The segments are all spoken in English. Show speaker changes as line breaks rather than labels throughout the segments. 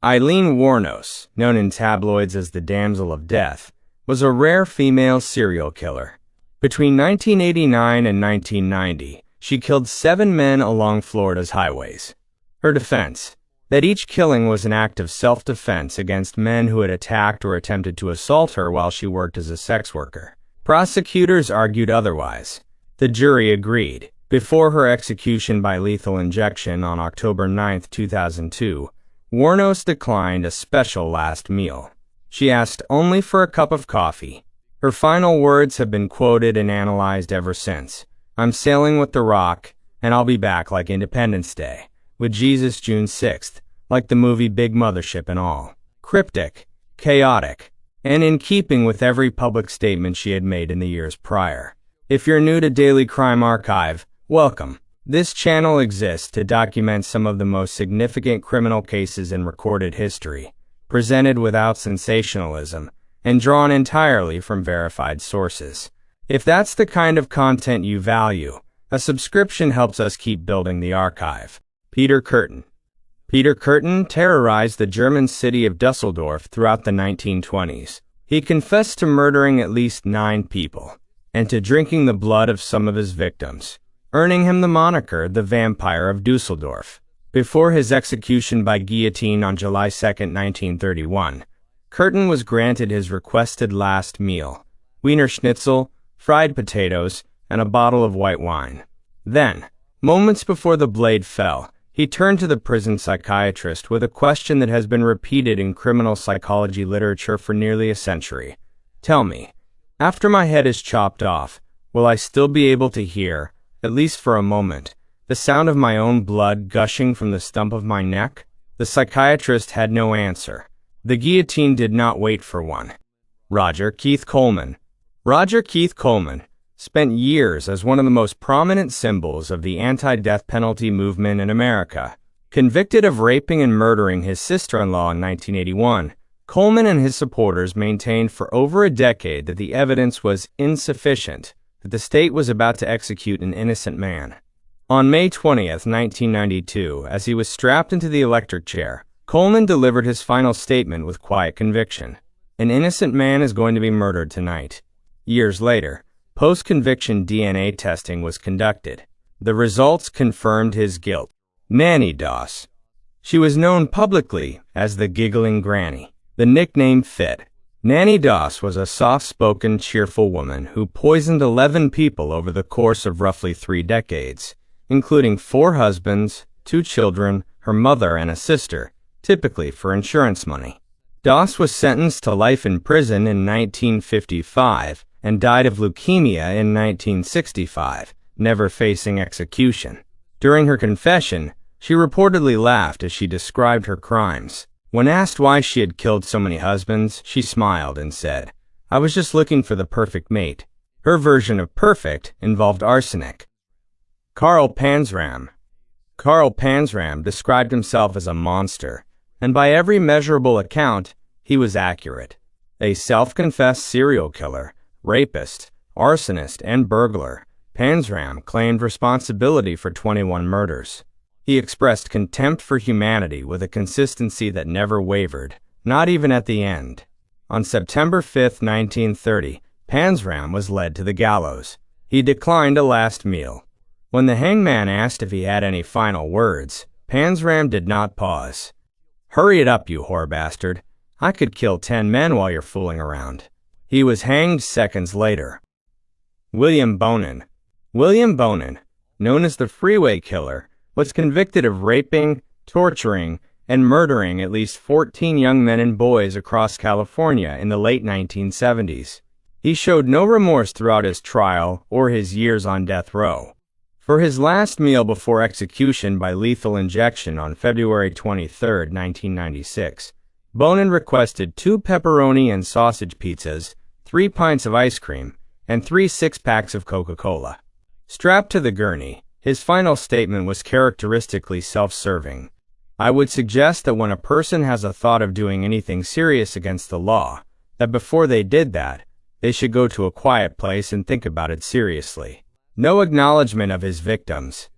Aileen Wuornos, known in tabloids as the Damsel of Death, was a rare female serial killer. Between 1989 and 1990, she killed 7 men along Florida's highways. Her defense: that each killing was an act of self-defense against men who had attacked or attempted to assault her while she worked as a sex worker. Prosecutors argued otherwise. The jury agreed. Before her execution by lethal injection on October 9, 2002, Wuornos declined a special last meal. She asked only for a cup of coffee. Her final words have been quoted and analyzed ever since. "I'm sailing with the Rock, and I'll be back like Independence Day, with Jesus June 6th, like the movie Big Mothership and all." Cryptic, chaotic, and in keeping with every public statement she had made in the years prior. If you're new to Daily Crime Archive, welcome. This channel exists to document some of the most significant criminal cases in recorded history, presented without sensationalism, and drawn entirely from verified sources. If that's the kind of content you value, a subscription helps us keep building the archive. Peter Kürten. Peter Kürten terrorized the German city of Dusseldorf throughout the 1920s. He confessed to murdering at least 9 people, and to drinking the blood of some of his victims, earning him the moniker the Vampire of Dusseldorf. Before his execution by guillotine on July 2, 1931, Kürten was granted his requested last meal: Wiener Schnitzel, fried potatoes, and a bottle of white wine. Then, moments before the blade fell, he turned to the prison psychiatrist with a question that has been repeated in criminal psychology literature for nearly a century. "Tell me, after my head is chopped off, will I still be able to hear, at least for a moment, the sound of my own blood gushing from the stump of my neck?" The psychiatrist had no answer. The guillotine did not wait for one. Roger Keith Coleman. Roger Keith Coleman spent years as one of the most prominent symbols of the anti-death penalty movement in America. Convicted of raping and murdering his sister-in-law in 1981, Coleman and his supporters maintained for over a decade that the evidence was insufficient, that the state was about to execute an innocent man. On May 20, 1992, as he was strapped into the electric chair, Coleman delivered his final statement with quiet conviction: "An innocent man is going to be murdered tonight." Years later, post-conviction DNA testing was conducted. The results confirmed his guilt. Nannie Doss. She was known publicly as the Giggling Granny. The nickname fit. Nannie Doss was a soft-spoken, cheerful woman who poisoned 11 people over the course of roughly 3 decades, including 4 husbands, 2 children, her mother, and a sister, typically for insurance money. Doss was sentenced to life in prison in 1955 and died of leukemia in 1965, never facing execution. During her confession, she reportedly laughed as she described her crimes. When asked why she had killed so many husbands, she smiled and said, "I was just looking for the perfect mate." Her version of perfect involved arsenic. Carl Panzram. Carl Panzram described himself as a monster, and by every measurable account, he was accurate. A self-confessed serial killer, rapist, arsonist, and burglar, Panzram claimed responsibility for 21 murders. He expressed contempt for humanity with a consistency that never wavered, not even at the end. On September 5, 1930, Panzram was led to the gallows. He declined a last meal. When the hangman asked if he had any final words, Panzram did not pause. "Hurry it up, you whore bastard. I could kill 10 men while you're fooling around." He was hanged seconds later. William Bonin. William Bonin, known as the Freeway Killer, was convicted of raping, torturing, and murdering at least 14 young men and boys across California in the late 1970s. He showed no remorse throughout his trial or his years on death row. For his last meal before execution by lethal injection on February 23, 1996, Bonin requested 2 pepperoni and sausage pizzas, 3 pints of ice cream, and 3 six-packs of Coca-Cola. Strapped to the gurney, his final statement was characteristically self-serving. "I would suggest that when a person has a thought of doing anything serious against the law, that before they did that, they should go to a quiet place and think about it seriously." No acknowledgement of his victims.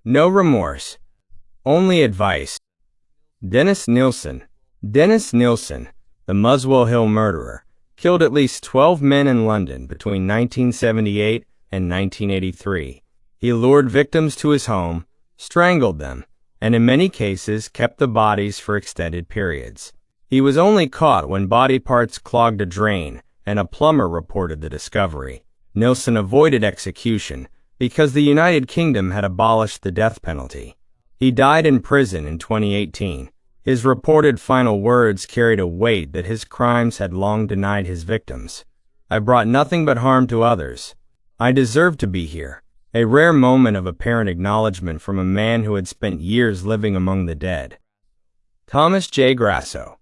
No remorse. Only advice. Dennis Nilsen. Dennis Nilsen, the Muswell Hill murderer, killed at least 12 men in London between 1978 and 1983. He lured victims to his home, strangled them, and in many cases kept the bodies for extended periods. He was only caught when body parts clogged a drain, and a plumber reported the discovery. Nilsen avoided execution because the United Kingdom had abolished the death penalty. He died in prison in 2018. His reported final words carried a weight that his crimes had long denied his victims. "I brought nothing but harm to others. I deserve to be here." A rare moment of apparent acknowledgement from a man who had spent years living among the dead. Thomas J. Grasso.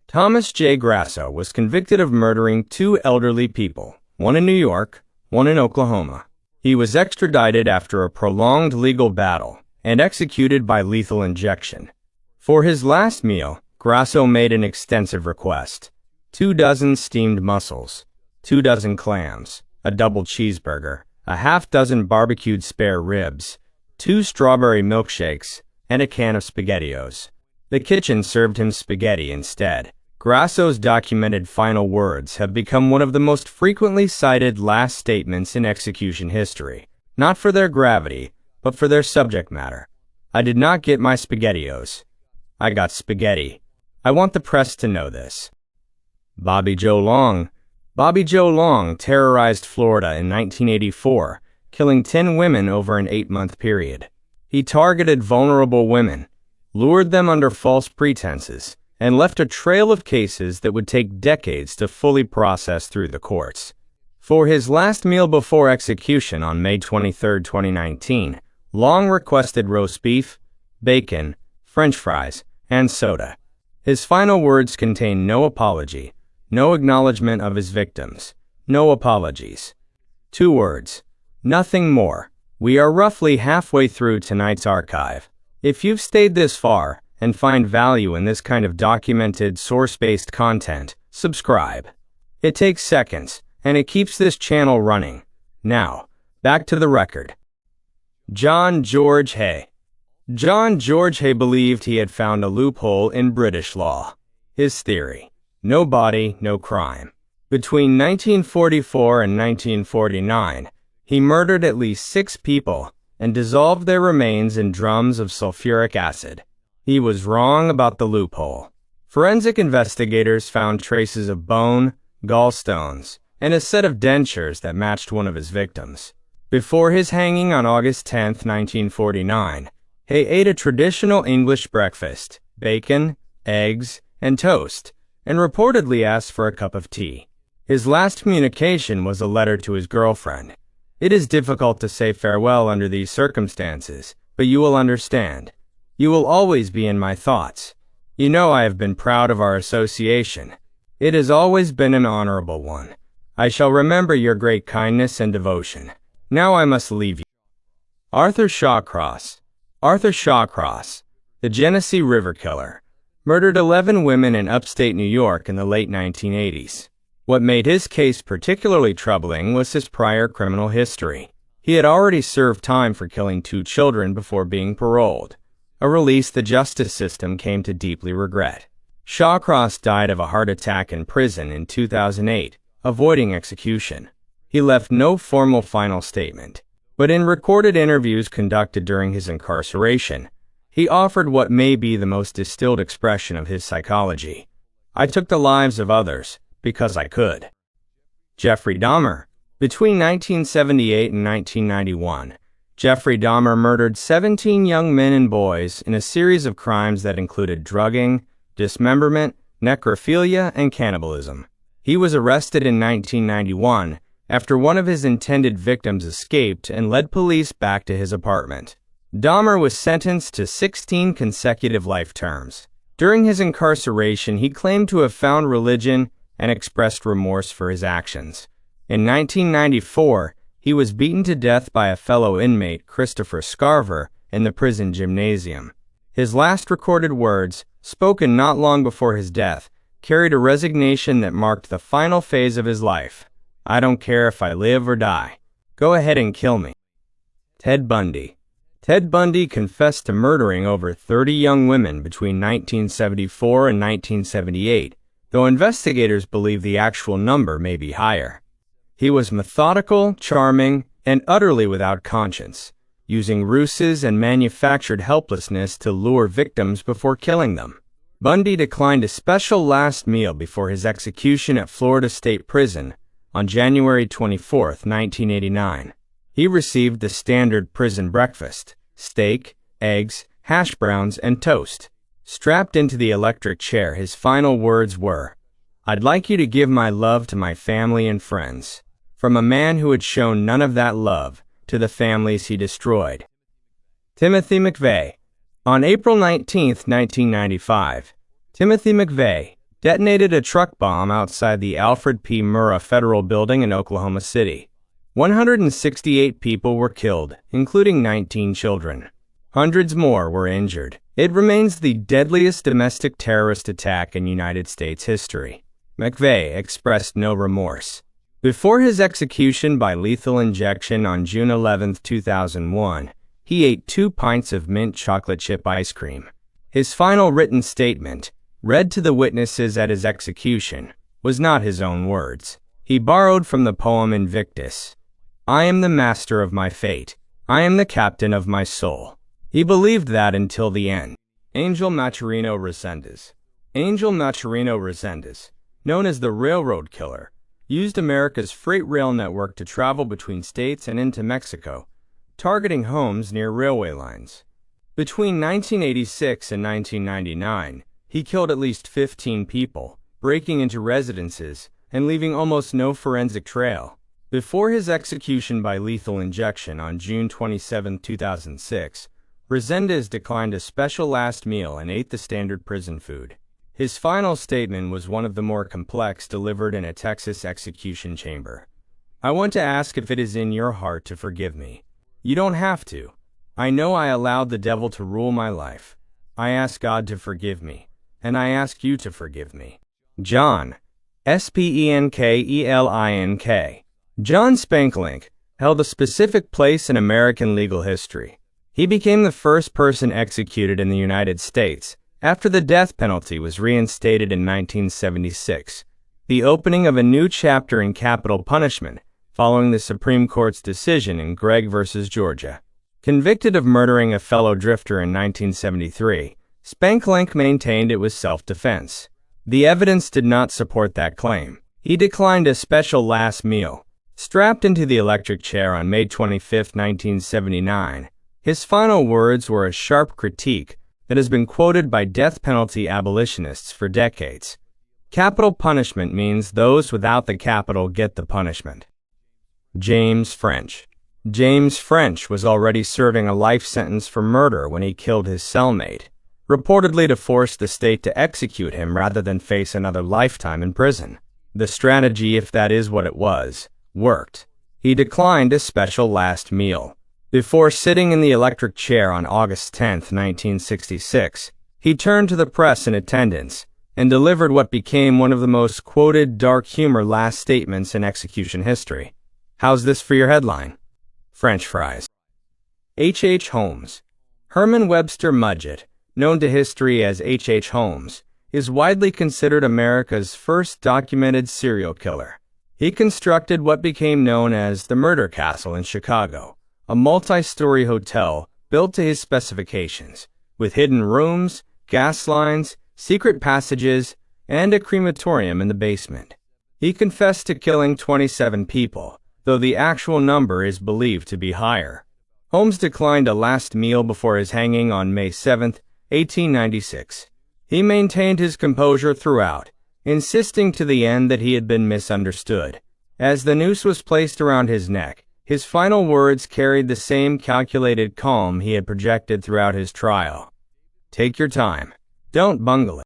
Thomas J. Grasso was convicted of murdering 2 elderly people, one in New York, one in Oklahoma. He was extradited after a prolonged legal battle and executed by lethal injection. For his last meal, Grasso made an extensive request: 2 dozen steamed mussels, 2 dozen clams, a double cheeseburger, a half-dozen barbecued spare ribs, 2 strawberry milkshakes, and a can of SpaghettiOs. The kitchen served him spaghetti instead. Grasso's documented final words have become one of the most frequently cited last statements in execution history, not for their gravity, but for their subject matter. "I did not get my SpaghettiOs. I got spaghetti. I want the press to know this." Bobby Joe Long. Bobby Joe Long terrorized Florida in 1984, killing 10 women over an 8-month period. He targeted vulnerable women, lured them under false pretenses, and left a trail of cases that would take decades to fully process through the courts. For his last meal before execution on May 23, 2019, Long requested roast beef, bacon, French fries, and soda. His final words contain no apology, no acknowledgement of his victims, no apologies. 2 words: nothing more. We are roughly halfway through tonight's archive. If you've stayed this far and find value in this kind of documented, source-based content, subscribe. It takes seconds, and it keeps this channel running. Now, back to the record. John George Haigh. John George Haigh believed he had found a loophole in British law. His theory: no body, no crime. Between 1944 and 1949, he murdered at least 6 people and dissolved their remains in drums of sulfuric acid. He was wrong about the loophole. Forensic investigators found traces of bone, gallstones, and a set of dentures that matched one of his victims. Before his hanging on August 10, 1949, Haigh ate a traditional English breakfast: bacon, eggs, and toast, and reportedly asked for a cup of tea. His last communication was a letter to his girlfriend. "It is difficult to say farewell under these circumstances, but you will understand. You will always be in my thoughts. You know I have been proud of our association. It has always been an honorable one. I shall remember your great kindness and devotion. Now I must leave you." Arthur Shawcross. Arthur Shawcross, the Genesee River killer, murdered 11 women in upstate New York in the late 1980s. What made his case particularly troubling was his prior criminal history. He had already served time for killing 2 children before being paroled, a release the justice system came to deeply regret. Shawcross died of a heart attack in prison in 2008, avoiding execution. He left no formal final statement, but in recorded interviews conducted during his incarceration, he offered what may be the most distilled expression of his psychology: "I took the lives of others because I could." Jeffrey Dahmer. Between 1978 and 1991, Jeffrey Dahmer murdered 17 young men and boys in a series of crimes that included drugging, dismemberment, necrophilia, and cannibalism. He was arrested in 1991 after one of his intended victims escaped and led police back to his apartment. Dahmer was sentenced to 16 consecutive life terms. During his incarceration, he claimed to have found religion and expressed remorse for his actions. In 1994, he was beaten to death by a fellow inmate, Christopher Scarver, in the prison gymnasium. His last recorded words, spoken not long before his death, carried a resignation that marked the final phase of his life. "I don't care if I live or die. Go ahead and kill me." Ted Bundy. Ted Bundy confessed to murdering over 30 young women between 1974 and 1978, though investigators believe the actual number may be higher. He was methodical, charming, and utterly without conscience, using ruses and manufactured helplessness to lure victims before killing them. Bundy declined a special last meal before his execution at Florida State Prison on January 24, 1989. He received the standard prison breakfast: steak, eggs, hash browns, and toast. Strapped into the electric chair, his final words were, "I'd like you to give my love to my family and friends." From a man who had shown none of that love to the families he destroyed. Timothy McVeigh. On April 19, 1995, Timothy McVeigh detonated a truck bomb outside the Alfred P. Murrah Federal Building in Oklahoma City. 168 people were killed, including 19 children. Hundreds more were injured. It remains the deadliest domestic terrorist attack in United States history. McVeigh expressed no remorse. Before his execution by lethal injection on June 11, 2001, he ate 2 pints of mint chocolate chip ice cream. His final written statement, read to the witnesses at his execution, was not his own words. He borrowed from the poem Invictus. "I am the master of my fate. I am the captain of my soul." He believed that until the end. Angel Maturino Resendez. Angel Maturino Resendez, known as the Railroad Killer, used America's freight rail network to travel between states and into Mexico, targeting homes near railway lines. Between 1986 and 1999, he killed at least 15 people, breaking into residences and leaving almost no forensic trail. Before his execution by lethal injection on June 27, 2006, Resendez declined a special last meal and ate the standard prison food. His final statement was one of the more complex, delivered in a Texas execution chamber. "I want to ask if it is in your heart to forgive me. You don't have to. I know I allowed the devil to rule my life. I ask God to forgive me, and I ask you to forgive me." John, Spenklink. John Spenklink held a specific place in American legal history. He became the first person executed in the United States after the death penalty was reinstated in 1976, the opening of a new chapter in capital punishment following the Supreme Court's decision in Gregg v. Georgia. Convicted of murdering a fellow drifter in 1973, Spenklink maintained it was self-defense. The evidence did not support that claim. He declined a special last meal. Strapped into the electric chair on May 25, 1979, his final words were a sharp critique that has been quoted by death penalty abolitionists for decades. Capital punishment means those without the capital get the punishment. James French. James French was already serving a life sentence for murder when he killed his cellmate, reportedly to force the state to execute him rather than face another lifetime in prison. The strategy, if that is what it was, worked. He declined a special last meal. Before sitting in the electric chair on August 10, 1966, he turned to the press in attendance and delivered what became one of the most quoted dark humor last statements in execution history. "How's this for your headline?" French fries. H. Holmes. Herman Webster Mudgett, known to history as H. Holmes, is widely considered America's first documented serial killer. He constructed what became known as the Murder Castle in Chicago, a multi-story hotel built to his specifications, with hidden rooms, gas lines, secret passages, and a crematorium in the basement. He confessed to killing 27 people, though the actual number is believed to be higher. Holmes declined a last meal before his hanging on May 7, 1896. He maintained his composure throughout, insisting to the end that he had been misunderstood. As the noose was placed around his neck, his final words carried the same calculated calm he had projected throughout his trial. "Take your time. Don't bungle it."